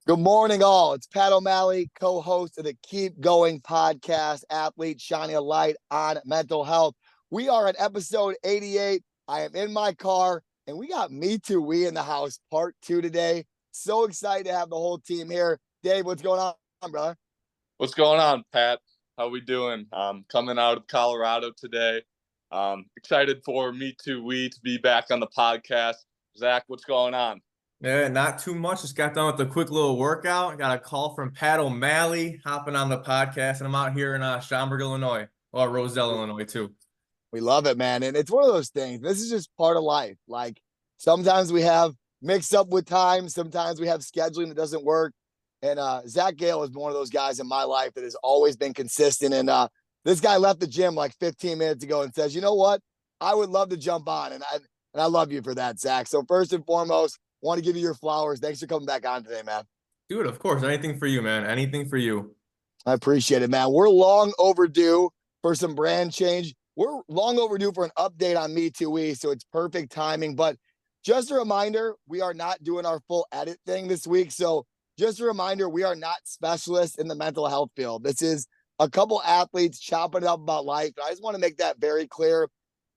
Good morning, all. It's Pat O'Malley, co-host of the Keep Going podcast, athlete shining a light on mental health. We are at episode 88. I am in my car, and we got Me2We in the house, part 2 today. So excited to have the whole team here. Dave, what's going on, brother? What's going on, Pat? How we doing? Coming out of Colorado today. Excited for Me2We to be back on the podcast. Zach, what's going on? Yeah, not too much. Just got done with a quick little workout. Got a call from Pat O'Malley hopping on the podcast, and I'm out here in Schaumburg, Illinois, or Roselle, Illinois, too. We love it, man. And it's one of those things. This is just part of life. Like sometimes we have mixed up with time. Sometimes we have scheduling that doesn't work. And Zach Gale has been one of those guys in my life that has always been consistent. And this guy left the gym like 15 minutes ago and says, you know what? I would love to jump on. And I love you for that, Zach. So first and foremost, want to give you your flowers. Thanks for coming back on today, man. Dude, of course. Anything for you, man. Anything for you. I appreciate it, man. We're long overdue for some brand change. We're long overdue for an update on Me2We, so it's perfect timing. But just a reminder, we are not doing our full edit thing this week. So just a reminder, we are not specialists in the mental health field. This is a couple athletes chopping it up about life. And I just want to make that very clear.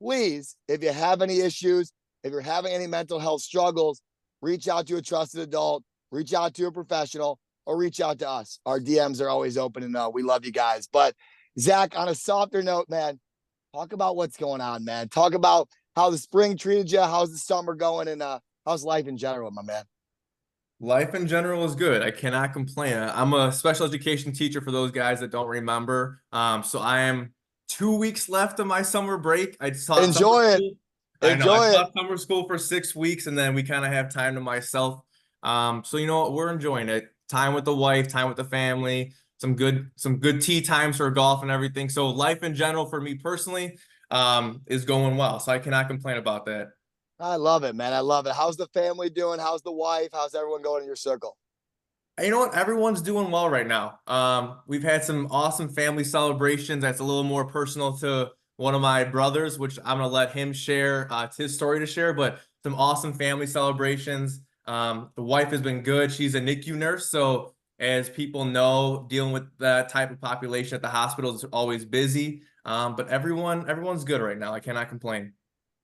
Please, if you have any issues, if you're having any mental health struggles, reach out to a trusted adult, reach out to a professional, or reach out to us. Our DMs are always open, and we love you guys. But Zach, on a softer note, man, talk about what's going on, man. Talk about how the spring treated you, how's the summer going, and how's life in general, my man. Life in general is good. I cannot complain. I'm a special education teacher for those guys that don't remember. So I am 2 weeks left of my summer break. I taught Enjoy it. I taught summer school for 6 weeks, and then we kind of have time to myself. So you know what? We're enjoying it. Time with the wife, time with the family, some good tea times for golf and everything. So life in general for me personally is going well. So I cannot complain about that. I love it, man. I love it. How's the family doing? How's the wife? How's everyone going in your circle? You know what? Everyone's doing well right now. We've had some awesome family celebrations. That's a little more personal to one of my brothers, which I'm going to let him share. It's his story to share, but some awesome family celebrations. The wife has been good. She's a NICU nurse. So as people know, dealing with that type of population at the hospital is always busy. But everyone's good right now. I cannot complain.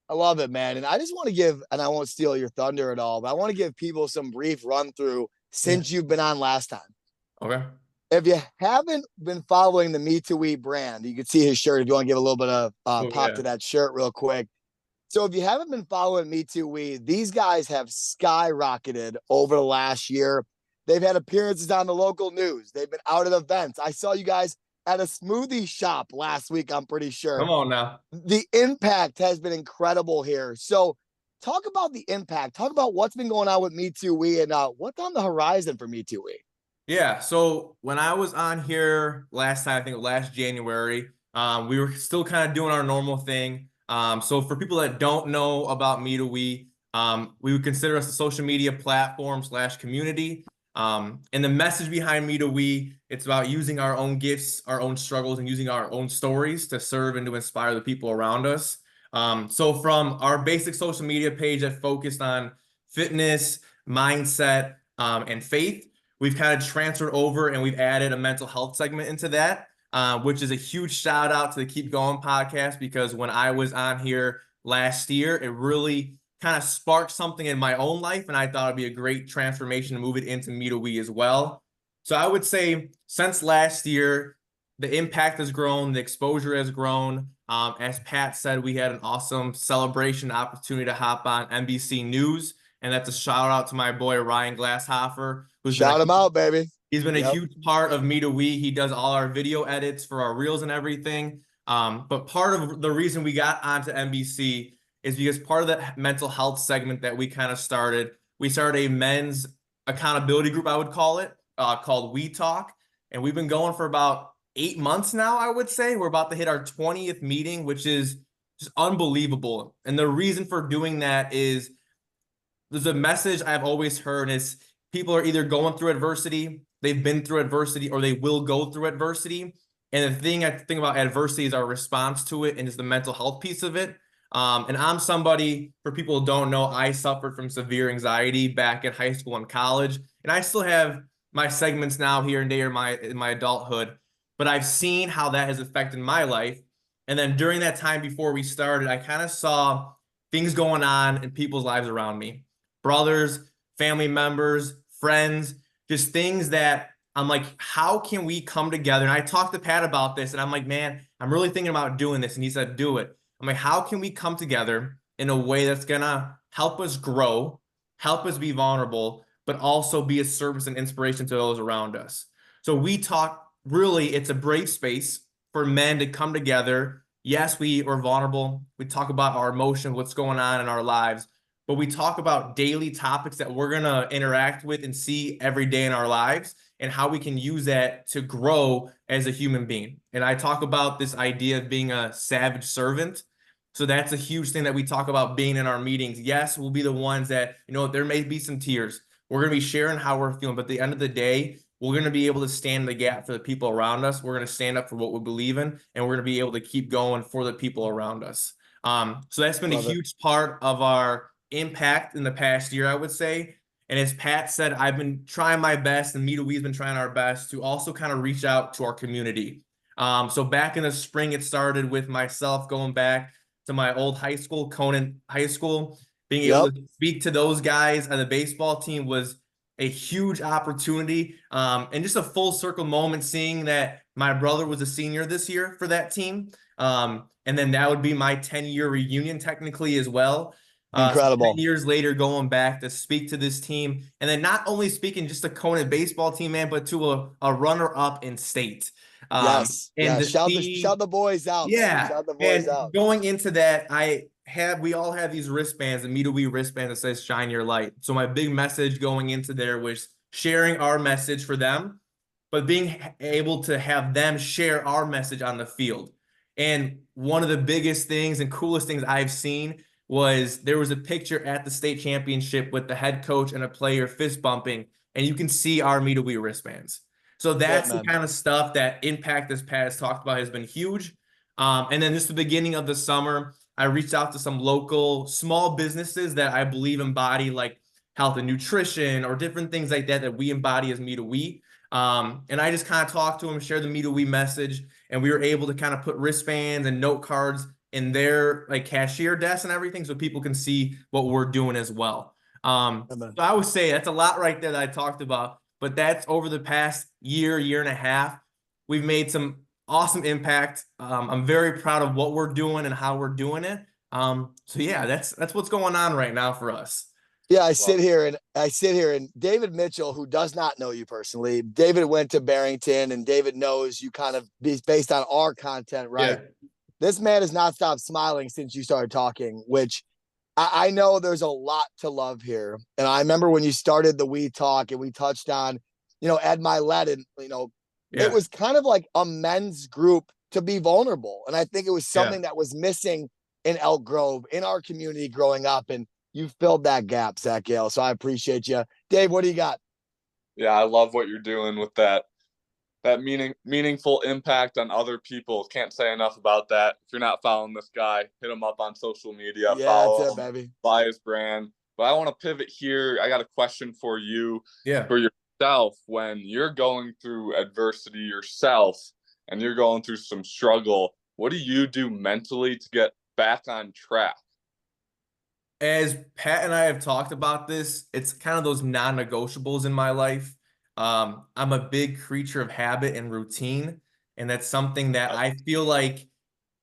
I love it, man. And I just want to give, and I won't steal your thunder at all, but I want to give people some brief run through since you've been on last time. Okay. If you haven't been following the Me2We brand, you can see his shirt if you want to give a little bit of pop to that shirt real quick. So if you haven't been following Me2We, these guys have skyrocketed over the last year. They've had appearances on the local news. They've been out at events. I saw you guys at a smoothie shop last week, I'm pretty sure. Come on now. The impact has been incredible here. So talk about the impact. Talk about what's been going on with Me2We and what's on the horizon for Me2We. Yeah, so when I was on here last time, I think last January, we were still kind of doing our normal thing. So for people that don't know about Me2We, we would consider us a social media platform / community. And the message behind Me2We, it's about using our own gifts, our own struggles, and using our own stories to serve and to inspire the people around us. So from our basic social media page that focused on fitness, mindset, and faith, we've kind of transferred over and we've added a mental health segment into that, which is a huge shout out to the Keep Going podcast, because when I was on here last year, it really kind of sparked something in my own life, and I thought it'd be a great transformation to move it into Me2We as well. So I would say since last year, the impact has grown, the exposure has grown. As Pat said, we had an awesome celebration opportunity to hop on NBC News, and that's a shout out to my boy Ryan Glasshoffer. Shout him out, baby. He's been a huge part of Me2We. He does all our video edits for our reels and everything. But part of the reason we got onto NBC is because part of that mental health segment that we kind of started, we started a men's accountability group, I would call it, called We Talk. And we've been going for about 8 months now, I would say. We're about to hit our 20th meeting, which is just unbelievable. And the reason for doing that is there's a message I've always heard is people are either going through adversity, they've been through adversity, or they will go through adversity. And the thing I think about adversity is our response to it, and it's the mental health piece of it. And I'm somebody, for people who don't know, I suffered from severe anxiety back in high school and college, and I still have my segments now here and there in my adulthood, but I've seen how that has affected my life. And then during that time before we started, I kind of saw things going on in people's lives around me, brothers, family members, friends, just things that I'm like, how can we come together? And I talked to Pat about this, and I'm like, man, I'm really thinking about doing this. And he said, do it. I'm like, how can we come together in a way that's gonna help us grow, help us be vulnerable, but also be a service and inspiration to those around us? So we talk, really, it's a brave space for men to come together. Yes, we are vulnerable. We talk about our emotions, what's going on in our lives, but we talk about daily topics that we're going to interact with and see every day in our lives and how we can use that to grow as a human being. And I talk about this idea of being a savage servant. So that's a huge thing that we talk about being in our meetings. Yes, we'll be the ones that, there may be some tears. We're going to be sharing how we're feeling, but at the end of the day, we're going to be able to stand in the gap for the people around us. We're going to stand up for what we believe in, and we're going to be able to keep going for the people around us. So that's been a huge part of our impact in the past year, I would say. And as Pat said, I've been trying my best, and Me2We's been trying our best to also kind of reach out to our community. So back in the spring, it started with myself going back to my old high school, Conan High School. Being able to speak to those guys on the baseball team was a huge opportunity, and just a full circle moment, seeing that my brother was a senior this year for that team. And then that would be my 10-year reunion technically as well. Incredible. So 10 years later, going back to speak to this team, and then not only speaking just a Conan baseball team, man, but to a runner-up in state. Yes. And Shout the boys out, man. Shout the boys out. Going into that, we all have these wristbands, the Me2We wristband that says shine your light. So my big message going into there was sharing our message for them, but being able to have them share our message on the field. And one of the biggest things and coolest things I've seen was there was a picture at the state championship with the head coach and a player fist bumping, and you can see our Me2We wristbands. So that's the kind of stuff that impact, as Pat has talked about, has been huge. And then just the beginning of the summer, I reached out to some local small businesses that I believe embody like health and nutrition or different things like that we embody as Me2We. And I just kind of talked to them, shared the Me2We message, and we were able to kind of put wristbands and note cards in their like cashier desk and everything so people can see what we're doing as well. So I would say that's a lot right there that I talked about, but that's over the past year and a half. We've made some awesome impact. I'm very proud of what we're doing and how we're doing it. So yeah, that's what's going on right now for us. Yeah, I sit here and David Mitchell, who does not know you personally, David went to Barrington, and David knows you kind of based on our content, right? Yeah. This man has not stopped smiling since you started talking, which I know there's a lot to love here. And I remember when you started the We Talk and we touched on, Ed Milet, and, it was kind of like a men's group to be vulnerable. And I think it was something that was missing in Elk Grove, in our community growing up. And you filled that gap, Zach Gale. So I appreciate you. Dave, what do you got? Yeah, I love what you're doing with that meaningful impact on other people. Can't say enough about that. If you're not following this guy, hit him up on social media. Yeah, follow that's him, it, baby. buy his brand. But I want to pivot here. I got a question for you. Yeah. For yourself, when you're going through adversity yourself and you're going through some struggle, what do you do mentally to get back on track? As Pat and I have talked about this, it's kind of those non-negotiables in my life. I'm a big creature of habit and routine, and that's something that I feel like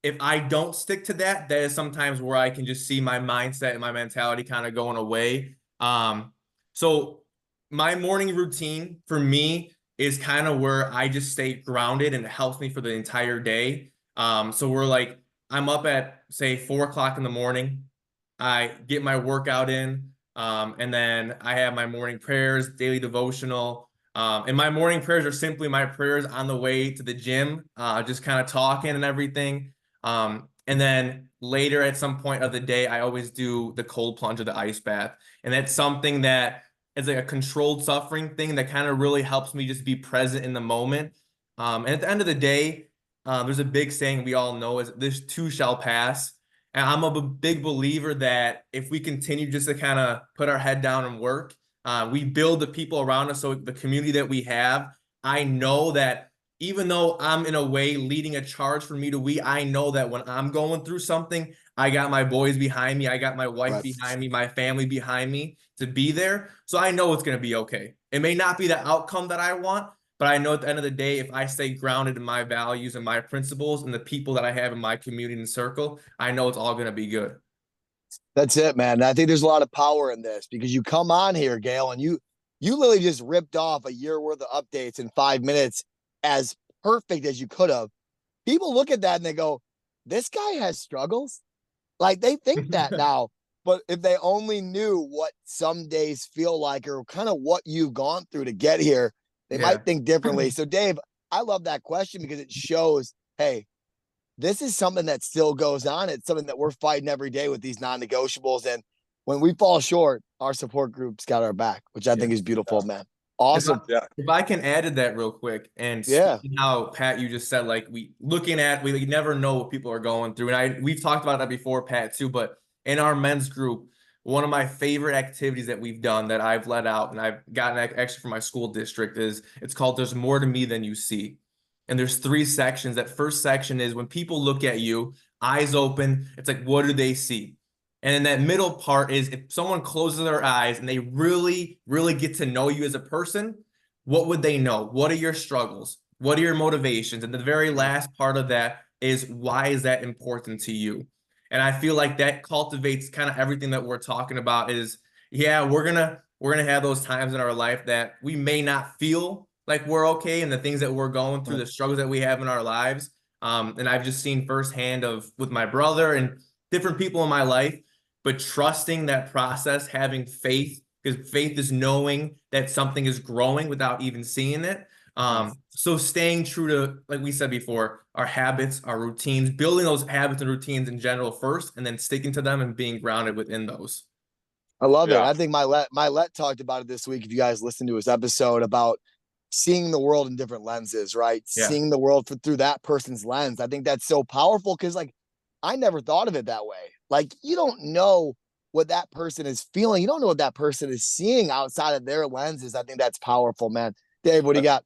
if I don't stick to that, that is sometimes where I can just see my mindset and my mentality kind of going away. So my morning routine for me is kind of where I just stay grounded, and it helps me for the entire day. So I'm up at, say, 4 o'clock in the morning. I get my workout in, and then I have my morning prayers, daily devotional. And my morning prayers are simply my prayers on the way to the gym, just kind of talking and everything. And then later at some point of the day, I always do the cold plunge or the ice bath. And that's something that is like a controlled suffering thing that kind of really helps me just be present in the moment. And at the end of the day, there's a big saying we all know is this too shall pass. And I'm a big believer that if we continue just to kind of put our head down and work, We build the people around us. So the community that we have, I know that even though I'm in a way leading a charge for Me2We, I know that when I'm going through something, I got my boys behind me. I got my wife behind me, my family behind me to be there. So I know it's going to be okay. It may not be the outcome that I want, but I know at the end of the day, if I stay grounded in my values and my principles and the people that I have in my community and circle, I know it's all going to be good. That's it, man. And I think there's a lot of power in this because you come on here, Gale, and you literally just ripped off a year worth of updates in 5 minutes as perfect as you could have. People look at that and they go, this guy has struggles. Like they think that now, but if they only knew what some days feel like or kind of what you've gone through to get here, they might think differently. So Dave, I love that question because it shows, hey, this is something that still goes on. It's something that we're fighting every day with these non-negotiables. And when we fall short, our support group's got our back, which I think is beautiful, man. Awesome. If I can add to that real quick and how Pat, you just said, like we never know what people are going through. And we've talked about that before, Pat, too, but in our men's group, one of my favorite activities that we've done that I've let out and I've gotten actually from my school district is it's called There's More to Me Than You See. And there's 3 sections. That first section is when people look at you, eyes open, it's like, what do they see? And then that middle part is if someone closes their eyes and they really, really get to know you as a person, what would they know? What are your struggles? What are your motivations? And the very last part of that is why is that important to you? And I feel like that cultivates kind of everything that we're talking about is, yeah, we're gonna have those times in our life that we may not feel like we're okay and the things that we're going through, the struggles that we have in our lives. And I've just seen firsthand with my brother and different people in my life, but trusting that process, having faith, because faith is knowing that something is growing without even seeing it. So staying true to, like we said before, our habits, our routines, building those habits and routines in general first, and then sticking to them and being grounded within those. I love it. I think Milet talked about it this week. If you guys listened to his episode about seeing the world in different lenses, right? Yeah. Seeing the world through that person's lens. I think that's so powerful because, like, I never thought of it that way. Like, you don't know what that person is feeling. You don't know what that person is seeing outside of their lenses. I think that's powerful, man. Dave, what do you got?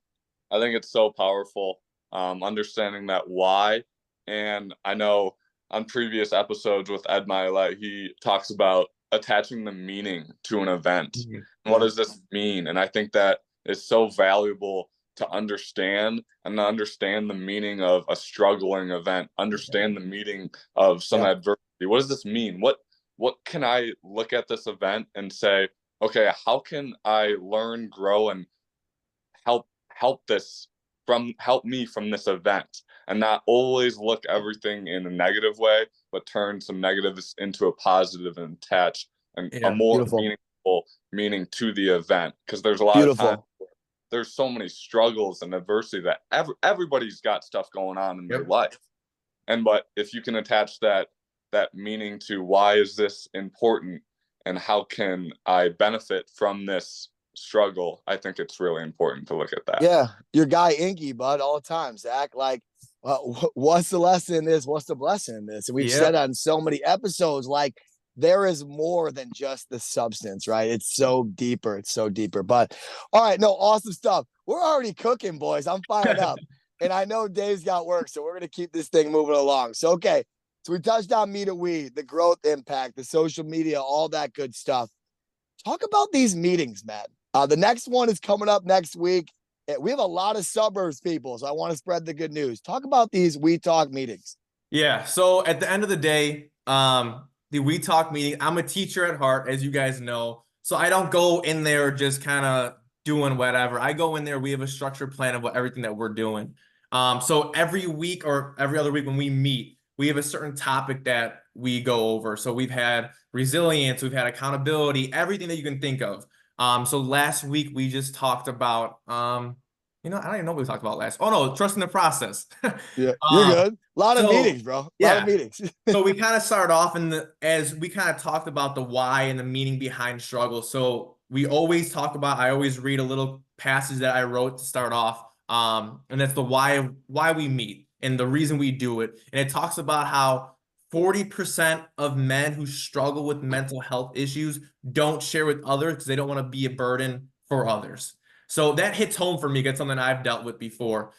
I think it's so powerful, understanding that why. And I know on previous episodes with Ed Milet, he talks about attaching the meaning to an event. Mm-hmm. What does this mean? And I think that is so valuable to understand and understand the meaning of a struggling event, understand the meaning of some adversity. What does this mean? What can I look at this event and say, okay, how can I learn, grow, and help me from this event, and not always look everything in a negative way, but turn some negatives into a positive and attach a more meaningful meaning to the event. Because there's a lot of times there's so many struggles and adversity that everybody's got stuff going on in their life. But if you can attach that meaning to why is this important and how can I benefit from this struggle, I think it's really important to look at that. Yeah, your guy Inky, bud, all the time, Zach. Like, what's the lesson in this? What's the blessing in this? And we've said on so many episodes, like, there is more than just the substance, right? It's so deeper. It's so deeper. But all right, no, awesome stuff. We're already cooking, boys. I'm fired up. And I know Dave's got work, so we're going to keep this thing moving along. So, okay. So we touched on Me2We, the growth impact, the social media, all that good stuff. Talk about these meetings, man. The next one is coming up next week. We have a lot of suburbs people, so I want to spread the good news. Talk about these We Talk meetings. Yeah. So at the end of the day, the We Talk meeting, I'm a teacher at heart, as you guys know. So I don't go in there just kind of doing whatever. I go in there, we have a structured plan of everything that we're doing. So every week or every other week when we meet, we have a certain topic that we go over. So we've had resilience, we've had accountability, everything that you can think of. So last week we just talked about, I don't even know what we talked about last. Oh no, trusting the process. Yeah, you're good. A lot of meetings, bro. A lot of meetings. So we kind of started off as we kind of talked about the why and the meaning behind struggle. So we always talk about, I always read a little passage that I wrote to start off. And that's the why we meet and the reason we do it. And it talks about how 40% of men who struggle with mental health issues don't share with others because they don't want to be a burden for others. So that hits home for me. That's something I've dealt with before.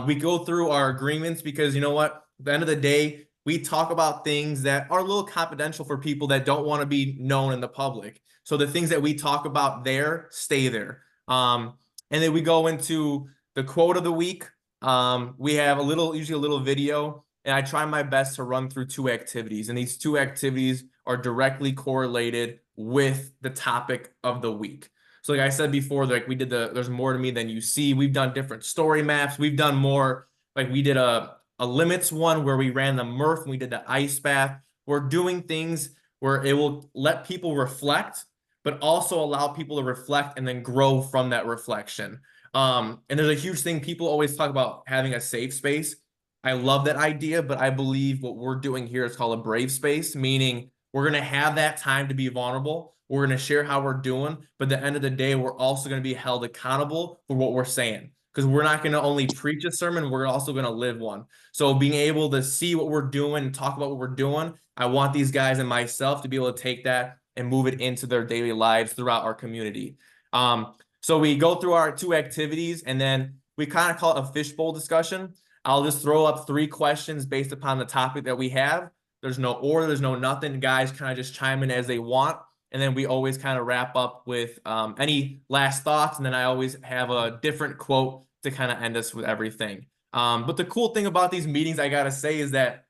We go through our agreements because you know what? At the end of the day, we talk about things that are a little confidential for people that don't want to be known in the public. So the things that we talk about there stay there. And then we go into the quote of the week. We have usually a little video, and I try my best to run through 2 activities. And these 2 activities are directly correlated with the topic of the week. So like I said before, like we did there's more to me than you see. We've done different story maps. We've done more, like we did a limits one where we ran the Murph and we did the ice bath. We're doing things where it will let people reflect, but also allow people to reflect and then grow from that reflection. And there's a huge thing. People always talk about having a safe space. I love that idea, but I believe what we're doing here is called a brave space, meaning we're going to have that time to be vulnerable. We're going to share how we're doing, but at the end of the day, we're also going to be held accountable for what we're saying, because we're not going to only preach a sermon, we're also going to live one. So being able to see what we're doing and talk about what we're doing, I want these guys and myself to be able to take that and move it into their daily lives throughout our community. So we go through our 2 activities, and then we kind of call it a fishbowl discussion. I'll just throw up 3 questions based upon the topic that we have. There's no order, there's no nothing. Guys kind of just chime in as they want. And then we always kind of wrap up with any last thoughts. And then I always have a different quote to kind of end us with everything. But the cool thing about these meetings, I got to say, is that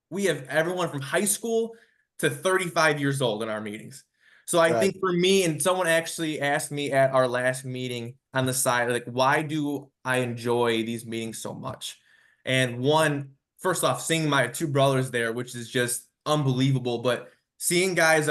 we have everyone from high school to 35 years old in our meetings. So I think for me, and someone actually asked me at our last meeting on the side, like, why do I enjoy these meetings so much? And one, first off, seeing my 2 brothers there, which is just unbelievable. But seeing guys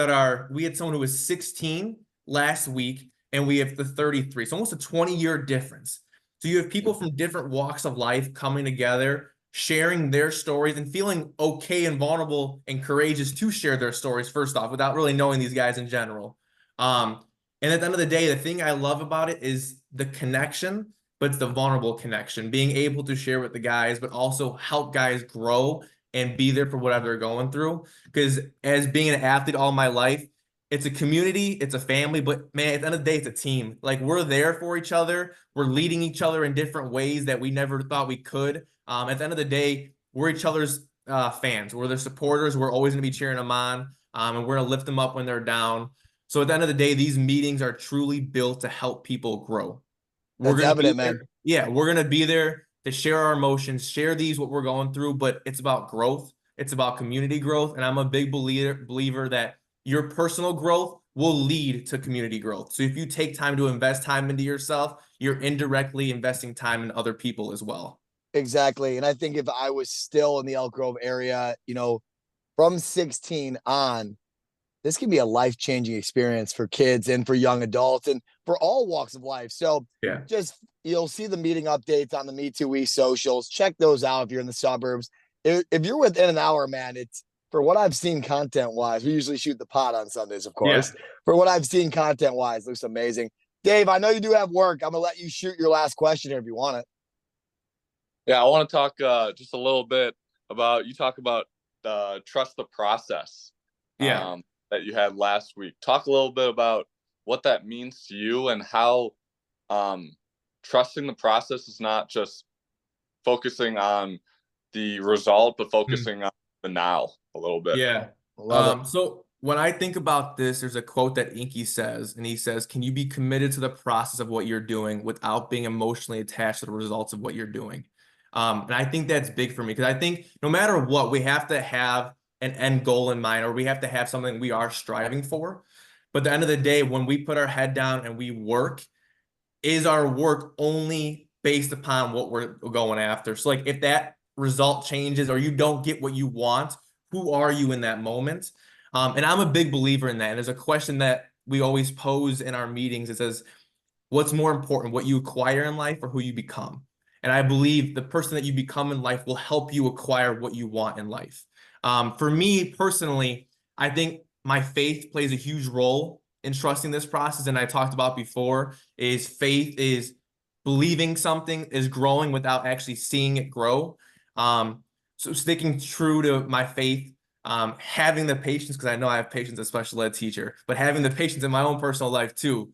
we had someone who was 16 last week, and we have the 33. So almost a 20-year difference. So you have people from different walks of life coming together, sharing their stories and feeling okay and vulnerable and courageous to share their stories, first off, without really knowing these guys in general. And at the end of the day, the thing I love about it is the connection, but it's the vulnerable connection, being able to share with the guys, but also help guys grow and be there for whatever they're going through. Because as being an athlete all my life, it's a community, it's a family, but man, at the end of the day, it's a team. Like, we're there for each other. We're leading each other in different ways that we never thought we could. At the end of the day, we're each other's fans. We're their supporters. We're always going to be cheering them on, and we're going to lift them up when they're down. So at the end of the day, these meetings are truly built to help people grow. That's evident, man. Yeah, we're going to be there to share our emotions, share what we're going through, but it's about growth. It's about community growth. And I'm a big believer that your personal growth will lead to community growth. So if you take time to invest time into yourself, you're indirectly investing time in other people as well. Exactly. And I think if I was still in the Elk Grove area, from 16 on, this can be a life-changing experience for kids and for young adults and for all walks of life. So yeah, you'll see the meeting updates on the Me2We socials. Check those out if you're in the suburbs. If you're within an hour, man, it's, for what I've seen content-wise, we usually shoot the pod on Sundays, of course. Yeah. For what I've seen content-wise, looks amazing. Dave, I know you do have work. I'm going to let you shoot your last question here if you want it. Yeah, I want to talk just a little bit about, you talk about trust the process that you had last week. Talk a little bit about what that means to you and how trusting the process is not just focusing on the result, but focusing on the now a little bit. Yeah. So when I think about this, there's a quote that Inky says, and he says, can you be committed to the process of what you're doing without being emotionally attached to the results of what you're doing? And I think that's big for me, because I think no matter what, we have to have an end goal in mind, or we have to have something we are striving for. But at the end of the day, when we put our head down and we work, is our work only based upon what we're going after? So like, if that result changes or you don't get what you want, who are you in that moment? And I'm a big believer in that. And there's a question that we always pose in our meetings. It says, what's more important, what you acquire in life or who you become? And I believe the person that you become in life will help you acquire what you want in life. For me personally, I think my faith plays a huge role in trusting this process. And I talked about before, is faith is believing something is growing without actually seeing it grow. So sticking true to my faith having the patience, because I know I have patience as a special ed teacher, but having the patience in my own personal life too,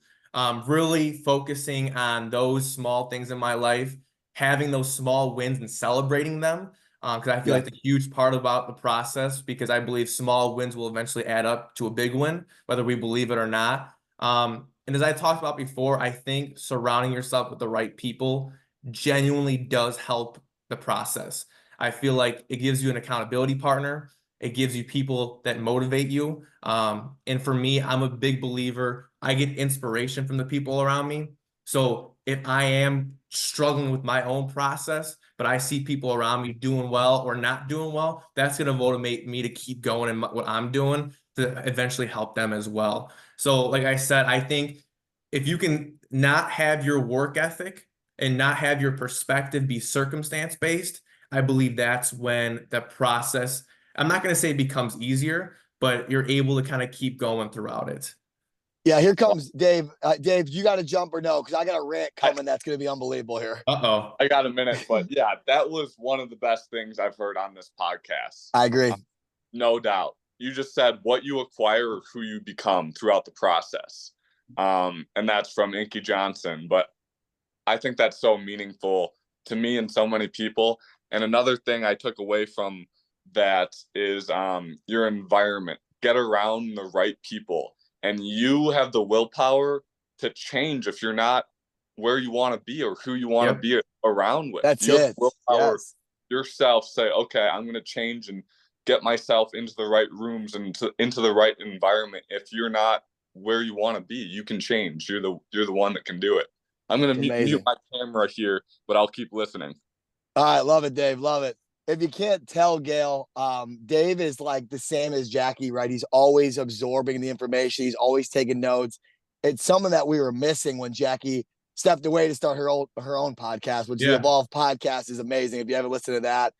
really focusing on those small things in my life, having those small wins and celebrating them. Because I feel like the huge part about the process, because I believe small wins will eventually add up to a big win, whether we believe it or not. And as I talked about before, I think surrounding yourself with the right people genuinely does help the process. I feel like it gives you an accountability partner. It gives you people that motivate you. And for me, I'm a big believer. I get inspiration from the people around me. So if I am struggling with my own process, but I see people around me doing well or not doing well, that's going to motivate me to keep going in what I'm doing to eventually help them as well. So like I said, I think if you can not have your work ethic and not have your perspective be circumstance based, I believe that's when the process, I'm not going to say it becomes easier, but you're able to kind of keep going throughout it. Yeah, here comes Dave. Dave, you got to jump or no? Because I got a rant coming that's going to be unbelievable here. Uh-oh. I got a minute, but yeah, that was one of the best things I've heard on this podcast. I agree. No doubt. You just said what you acquire or who you become throughout the process. And that's from Inky Johnson. But I think that's so meaningful to me and so many people. And another thing I took away from that is your environment. Get around the right people. And you have the willpower to change if you're not where you want to be or who you want to be around with. That's you have it. willpower yourself, say, okay, I'm going to change and get myself into the right rooms and into the right environment. If you're not where you want to be, you can change. You're the one that can do it. I'm going to mute my camera here, but I'll keep listening. All right. Love it, Dave. Love it. If you can't tell, Gale, Dave is like the same as Jackie, right? He's always absorbing the information. He's always taking notes. It's something that we were missing when Jackie stepped away to start her own podcast, which the Evolve podcast is amazing. If you haven't listened to that,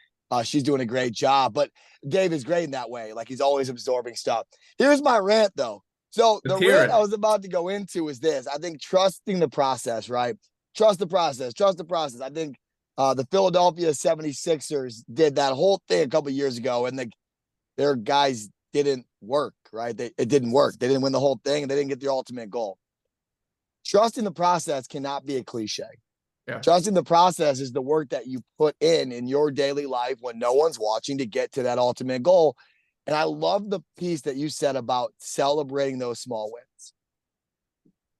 she's doing a great job. But Dave is great in that way. Like, he's always absorbing stuff. Here's my rant, though. So the rant I was about to go into is this. I think trusting the process, right? Trust the process. Trust the process. I think the Philadelphia 76ers did that whole thing a couple of years ago, and their guys didn't work, right? It didn't work. They didn't win the whole thing, and they didn't get the ultimate goal. Trusting the process cannot be a cliche. Yeah. Trusting the process is the work that you put in your daily life when no one's watching to get to that ultimate goal. And I love the piece that you said about celebrating those small wins.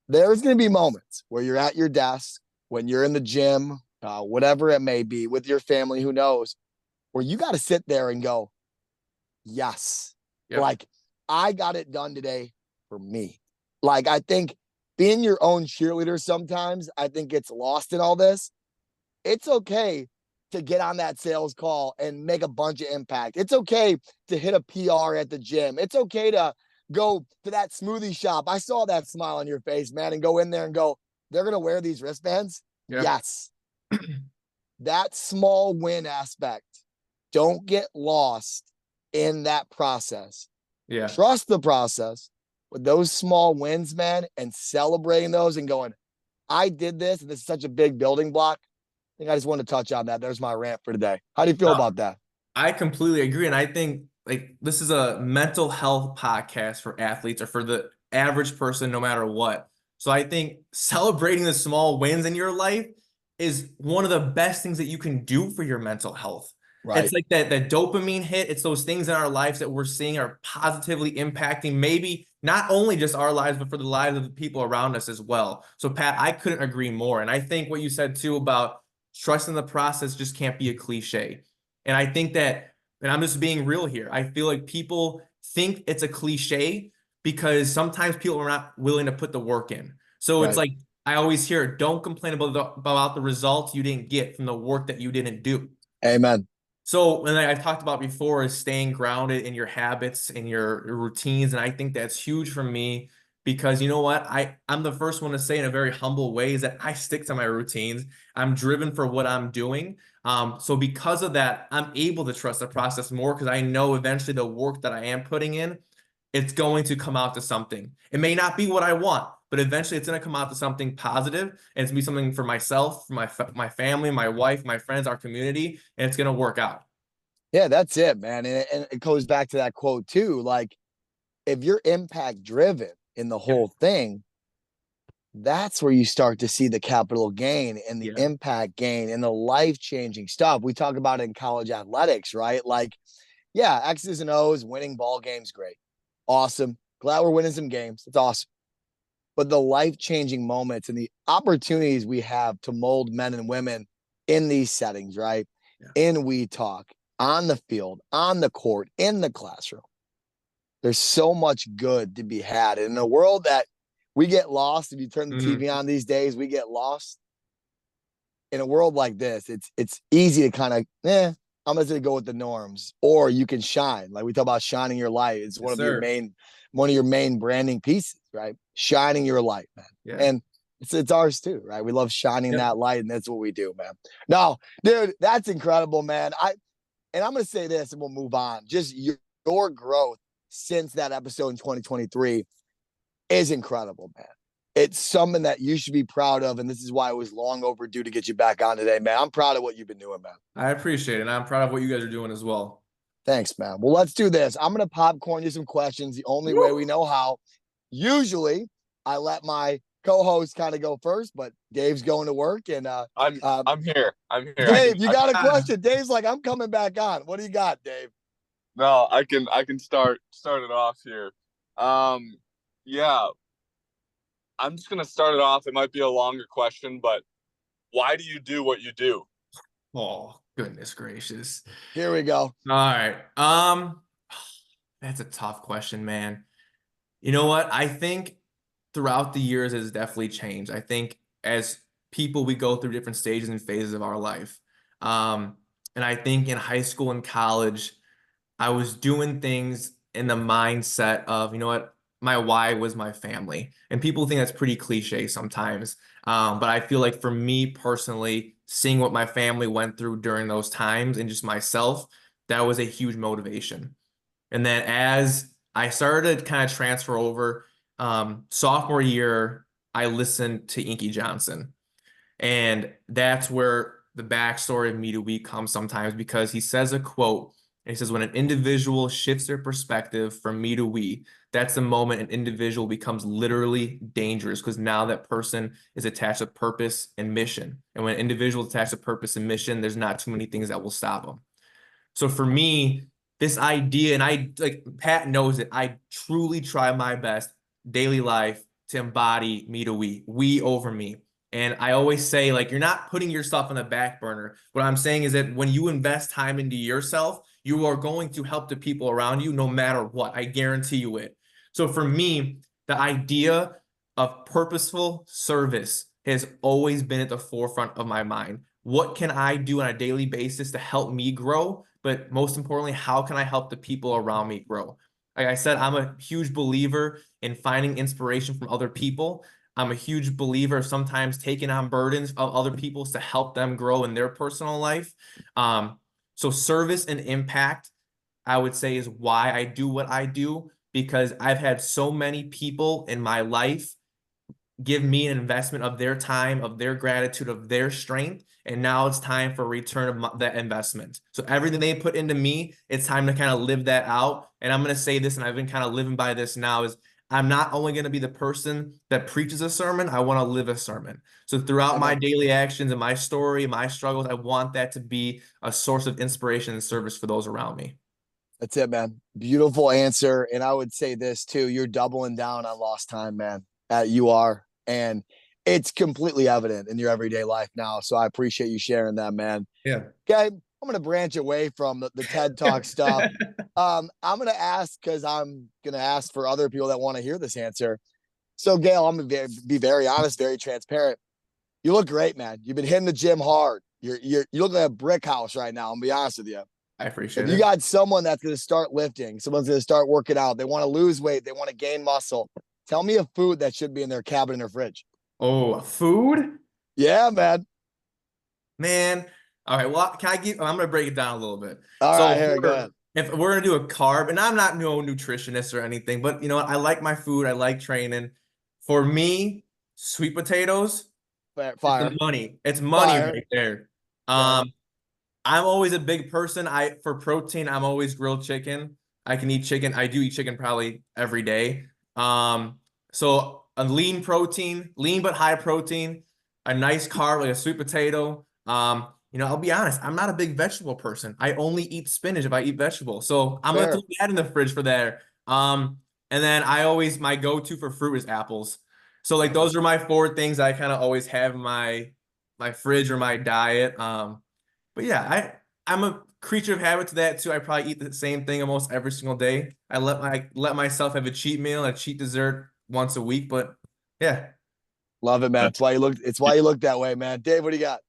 There's going to be moments where you're at your desk, when you're in the gym, whatever it may be, with your family, who knows, where you got to sit there and go, yes, like, I got it done today for me. Like, I think being your own cheerleader sometimes, I think, gets lost in all this. It's okay to get on that sales call and make a bunch of impact. It's okay to hit a PR at the gym. It's okay to go to that smoothie shop. I saw that smile on your face, man, and go in there and go, they're going to wear these wristbands? Yes. That small win aspect, don't get lost in that process. Trust the process with those small wins, man, and celebrating those and going, I did this, and this is such a big building block. I think I just wanted to touch on that. There's my rant for today. How do you feel about that? I completely agree. And I think, like, this is a mental health podcast for athletes or for the average person, no matter what. So I think celebrating the small wins in your life is one of the best things that you can do for your mental health. Right. It's like that dopamine hit. It's those things in our lives that we're seeing are positively impacting maybe not only just our lives, but for the lives of the people around us as well. So Pat, I couldn't agree more. And I think what you said too about trusting the process just can't be a cliche. And I think that, and I'm just being real here, I feel like people think it's a cliche because sometimes people are not willing to put the work in. So it's like, I always hear, don't complain about the results you didn't get from the work that you didn't do. Amen. So, and I talked about before, is staying grounded in your habits and your routines. And I think that's huge for me because, you know what, I'm the first one to say in a very humble way is that I stick to my routines. I'm driven for what I'm doing. So because of that, I'm able to trust the process more because I know eventually the work that I am putting in, it's going to come out to something. It may not be what I want, but eventually it's going to come out to something positive, and it's going to be something for myself, for my family, my wife, my friends, our community, and it's going to work out. Yeah, that's it, man. And it goes back to that quote too. Like, if you're impact driven in the Yeah. whole thing, that's where you start to see the capital gain and the Yeah. impact gain and the life changing stuff. We talk about it in college athletics, right? Like, yeah, X's and O's, winning ball games, great. Awesome. Glad we're winning some games. It's awesome. But the life changing moments and the opportunities we have to mold men and women in these settings, right? Yeah. In We Talk, on the field, on the court, in the classroom. There's so much good to be had. And in a world that we get lost, if you turn the TV on these days, we get lost. In a world like this, it's easy to kind of, I'm just gonna go with the norms. Or you can shine. Like we talk about shining your light. It's Yes, sir. one of your main branding pieces, right? Shining your light, man. Yeah. And it's ours too, right? We love shining Yep. that light, and that's what we do, man. No, dude, that's incredible, man. And I'm gonna say this, and we'll move on. Just your growth since that episode in 2023 is incredible, man. It's something that you should be proud of, and this is why it was long overdue to get you back on today, man. I'm proud of what you've been doing, man. I appreciate it, and I'm proud of what you guys are doing as well. Thanks, man. Well, let's do this. I'm gonna popcorn you some questions the only way we know how. Usually, I let my co-host kind of go first, but Dave's going to work, and I'm here. Dave, you got a question? Dave's like, I'm coming back on. What do you got, Dave? No, I can start it off here. Yeah, I'm just gonna start it off. It might be a longer question, but why do you do what you do? Oh, goodness gracious. Here we go. All right. That's a tough question, man. You know what? I think throughout the years it has definitely changed. I think as people, we go through different stages and phases of our life. And I think in high school and college, I was doing things in the mindset of, you know what? My why was my family. And people think that's pretty cliche sometimes. But I feel like for me personally, seeing what my family went through during those times and just myself, that was a huge motivation. And then as I started to kind of transfer over, sophomore year, I listened to Inky Johnson. And that's where the backstory of Me2We comes sometimes, because he says a quote, and he says, when an individual shifts their perspective from Me2We, that's the moment an individual becomes literally dangerous, because now that person is attached to purpose and mission. And when an individual is attached to purpose and mission, there's not too many things that will stop them. So for me, this idea, and I, like Pat knows it, I truly try my best daily life to embody Me2We, we over me. And I always say, like, you're not putting yourself on the back burner. What I'm saying is that when you invest time into yourself, you are going to help the people around you no matter what. I guarantee you it. So for me, the idea of purposeful service has always been at the forefront of my mind. What can I do on a daily basis to help me grow? But most importantly, how can I help the people around me grow? Like I said, I'm a huge believer in finding inspiration from other people. I'm a huge believer of sometimes taking on burdens of other people's to help them grow in their personal life. So service and impact, I would say, is why I do what I do, because I've had so many people in my life give me an investment of their time, of their gratitude, of their strength. And now it's time for a return of that investment. So everything they put into me, it's time to kind of live that out. And I'm going to say this, and I've been kind of living by this now, is I'm not only going to be the person that preaches a sermon, I want to live a sermon. So throughout my daily actions and my story, my struggles, I want that to be a source of inspiration and service for those around me. That's it, man. Beautiful answer. And I would say this too, you're doubling down on lost time, man. You are. And it's completely evident in your everyday life now. So I appreciate you sharing that, man. Yeah. Okay. I'm going to branch away from the TED Talk stuff. I'm going to ask, because I'm going to ask for other people that want to hear this answer. So, Gale, I'm going to be very honest, very transparent. You look great, man. You've been hitting the gym hard. You look like a brick house right now. I'm going to be honest with you. I appreciate it. If you got someone that's going to start lifting, someone's going to start working out, they want to lose weight, they want to gain muscle, tell me a food that should be in their cabinet or fridge. Oh, food? Yeah, man. Man. All right. Well, I'm going to break it down a little bit. All right, here, go ahead. If we're going to do a carb, and I'm not no nutritionist or anything, but you know what? I like my food. I like training. For me, sweet potatoes, Fire. it's money. It's money Fire. right there. Okay. I'm always a big person. For protein, I'm always grilled chicken. I can eat chicken. I do eat chicken probably every day. So a lean protein, lean but high protein, a nice carb like a sweet potato. I'll be honest, I'm not a big vegetable person. I only eat spinach if I eat vegetables. So I'm gonna throw Fair. that in the fridge for there. And then my go-to for fruit is apples. So like those are my four things I kind of always have in my fridge or my diet. But yeah, I'm a creature of habit to that too. I probably eat the same thing almost every single day. I let myself have a cheat meal, a cheat dessert once a week. But yeah, Love it, man. That's, It's why you look. It's why you look that way, man. Dave, what do you got?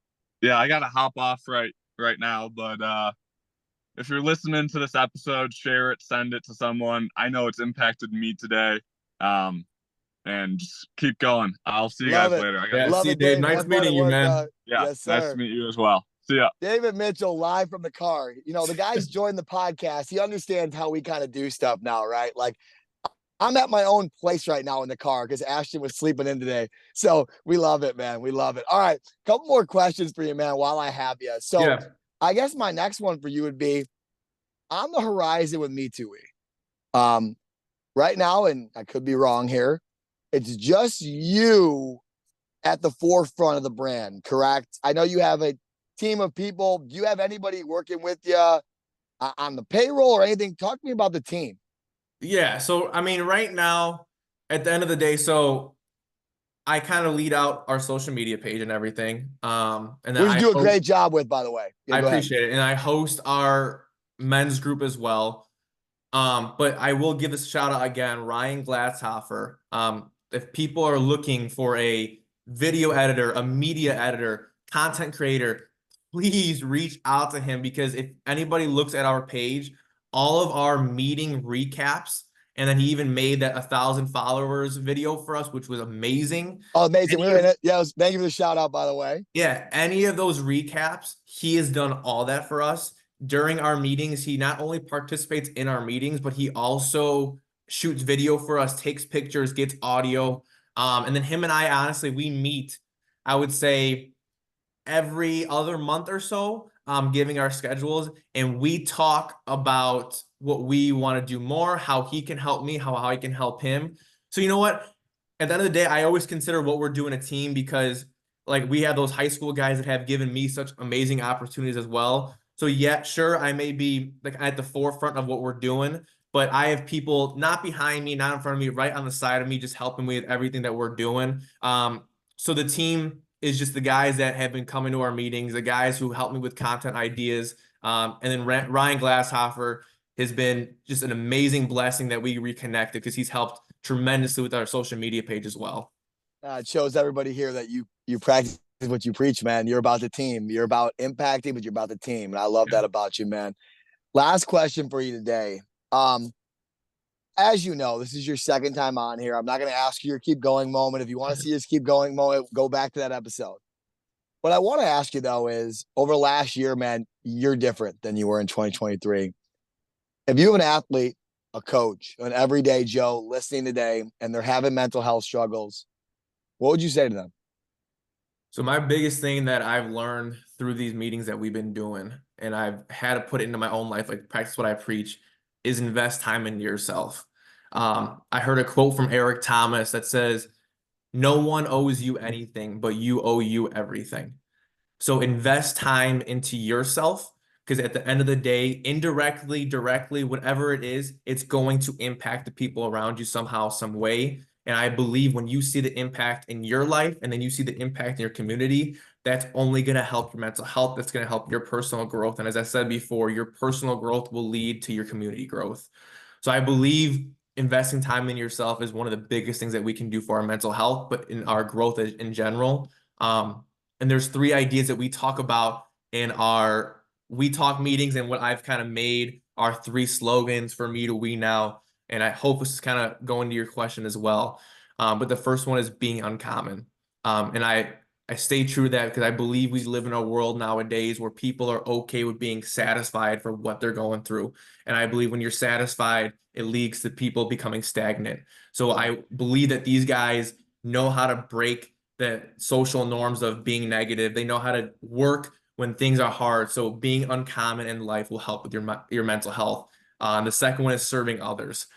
yeah, I gotta hop off right now, but if you're listening to this episode, share it, send it to someone. I know it's impacted me today. And just keep going. I'll see you Love guys it. later. I yeah. got Love See you, it, Dave. Dave. Nice Have fun at meeting you, work. man. yeah, Yes, nice sir. to meet you as well. See ya. David Mitchell live from the car. The guy's joined the podcast. He understands how we kind of do stuff now, right? Like I'm at my own place right now in the car because Ashton was sleeping in today. So we love it, man. We love it. All right. Couple more questions for you, man, while I have you. So Yeah. I guess my next one for you would be on the horizon with Me2We. Right now, and I could be wrong here, it's just you at the forefront of the brand, correct? I know you have a team of people. Do you have anybody working with you on the payroll or anything? Talk to me about the team. Yeah. So I mean, right now, at the end of the day, so I kind of lead out our social media page and everything. And then Which you do a great job with, by the way. Yeah, I go ahead. appreciate it. And I host our men's group as well. But I will give this shout out again, Ryan Glatzhofer. If people are looking for a video editor, a media editor, content creator, please reach out to him because if anybody looks at our page, all of our meeting recaps, and then he even made that 1,000 followers video for us, which was amazing. Oh, amazing. Any We were in of, it. Yeah, thank you for the shout out, by the way. yeah, any of those recaps, he has done all that for us during our meetings. He not only participates in our meetings, but he also shoots video for us, takes pictures, gets audio. And then him and I, honestly, we meet, I would say, every other month or so, giving our schedules, and we talk about what we want to do more, how he can help me, how I can help him. So you know what? At the end of the day, I always consider what we're doing a team because like we have those high school guys that have given me such amazing opportunities as well. So yeah, sure, I may be like at the forefront of what we're doing, but I have people not behind me, not in front of me, right on the side of me, just helping me with everything that we're doing. So the team is just the guys that have been coming to our meetings, the guys who help me with content ideas. And then Ryan Glasshofer has been just an amazing blessing that we reconnected because he's helped tremendously with our social media page as well. It shows everybody here that you practice what you preach, man. You're about the team. You're about impacting, but you're about the team. And I love that about you, man. Last question for you today. As you know, this is your second time on here. I'm not going to ask you your keep going moment. If you want to see us keep going moment, go back to that episode. What I want to ask you though is over last year, man, you're different than you were in 2023. If you have an athlete, a coach, an everyday Joe listening today, and they're having mental health struggles, what would you say to them? So my biggest thing that I've learned through these meetings that we've been doing, and I've had to put it into my own life, like practice what I preach, is invest time into yourself. I heard a quote from Eric Thomas that says, "No one owes you anything, but you owe you everything." So invest time into yourself because at the end of the day, indirectly, directly, whatever it is, it's going to impact the people around you somehow, some way. And I believe when you see the impact in your life and then you see the impact in your community, that's only going to help your mental health. That's going to help your personal growth. And as I said before, your personal growth will lead to your community growth. So I believe investing time in yourself is one of the biggest things that we can do for our mental health, but in our growth in general. And there's three ideas that we talk about in our We Talk meetings and what I've kind of made our three slogans for Me2We now. And I hope this is kind of going to your question as well. But the first one is being uncommon. And I stay true to that because I believe we live in a world nowadays where people are okay with being satisfied for what they're going through. And I believe when you're satisfied, it leads to people becoming stagnant. So I believe that these guys know how to break the social norms of being negative. They know how to work when things are hard. So being uncommon in life will help with your mental health. The second one is serving others.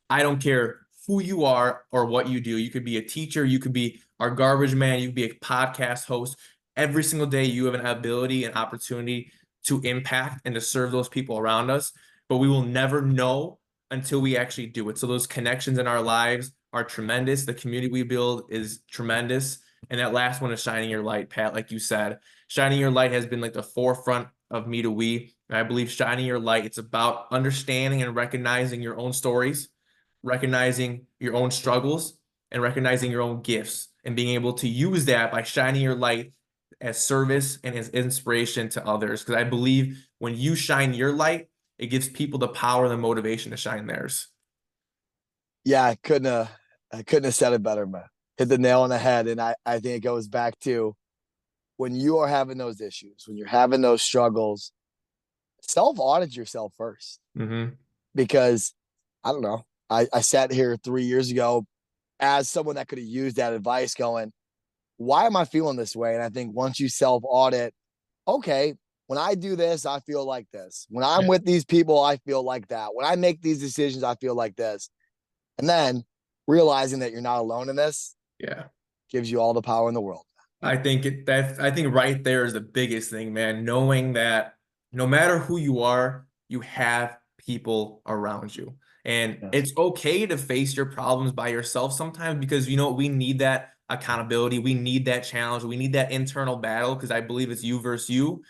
I don't care who you are or what you do. You could be a teacher, you could be our garbage man, you could be a podcast host. Every single day, you have an ability and opportunity to impact and to serve those people around us, but we will never know until we actually do it. So those connections in our lives are tremendous. The community we build is tremendous. And that last one is shining your light, Pat, like you said. Shining your light has been like the forefront of Me2We. And I believe shining your light, it's about understanding and recognizing your own stories, recognizing your own struggles, and recognizing your own gifts, and being able to use that by shining your light as service and as inspiration to others. Because I believe when you shine your light, it gives people the power and the motivation to shine theirs. Yeah, I couldn't have said it better, man. Hit the nail on the head. And I think it goes back to when you are having those issues, when you're having those struggles, self-audit yourself first. Because I don't know, I sat here 3 years ago as someone that could have used that advice going, why am I feeling this way? And I think once you self-audit, okay, when I do this, I feel like this. When I'm with these people, I feel like that. When I make these decisions, I feel like this. And then realizing that you're not alone in this, gives you all the power in the world. I think right there is the biggest thing, man. Knowing that no matter who you are, you have people around you. And it's okay to face your problems by yourself sometimes, because we need that accountability. We need that challenge. We need that internal battle, because I believe it's you versus you.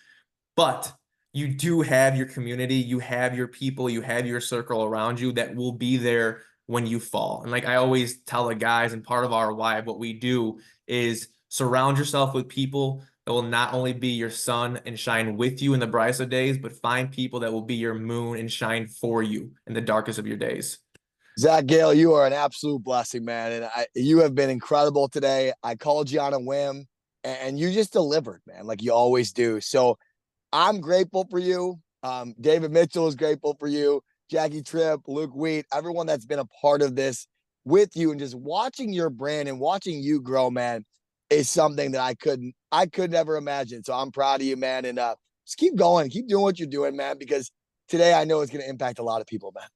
But you do have your community, you have your people, you have your circle around you that will be there when you fall. And like I always tell the guys, and part of our why, what we do is surround yourself with people that will not only be your sun and shine with you in the brightest of days, but find people that will be your moon and shine for you in the darkest of your days. Zach, Gale, you are an absolute blessing, man. And you have been incredible today. I called you on a whim, and you just delivered, man, like you always do. So I'm grateful for you. David Mitchell is grateful for you. Jackie Tripp, Luke Wheat, everyone that's been a part of this with you, and just watching your brand and watching you grow, man, is something that I could never imagine. So I'm proud of you, man. And just keep going, keep doing what you're doing, man, because today I know it's going to impact a lot of people, man.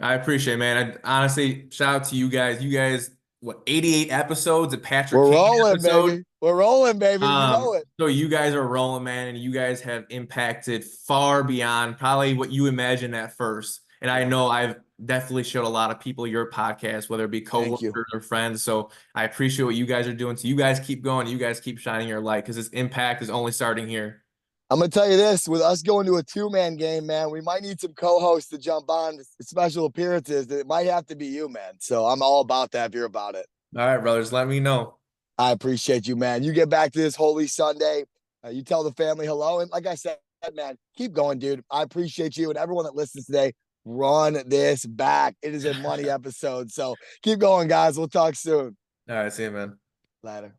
I appreciate it, man. Honestly, shout out to you guys. You guys, what, 88 episodes of Patrick We're Kane rolling, episode? baby. We're rolling, baby. You know it. So you guys are rolling, man, and you guys have impacted far beyond probably what you imagined at first. And I know I've definitely showed a lot of people your podcast, whether it be coworkers or friends. So I appreciate what you guys are doing. So you guys keep going. You guys keep shining your light, because this impact is only starting here. I'm going to tell you this, with us going to a 2-man game, man, we might need some co-hosts to jump on special appearances. It might have to be you, man. So I'm all about that if you're about it. All right, brothers, let me know. I appreciate you, man. You get back to this Holy Sunday. You tell the family hello. And like I said, man, keep going, dude. I appreciate you and everyone that listens today. Run this back. It is a money episode. So keep going, guys. We'll talk soon. All right, see you, man. Later.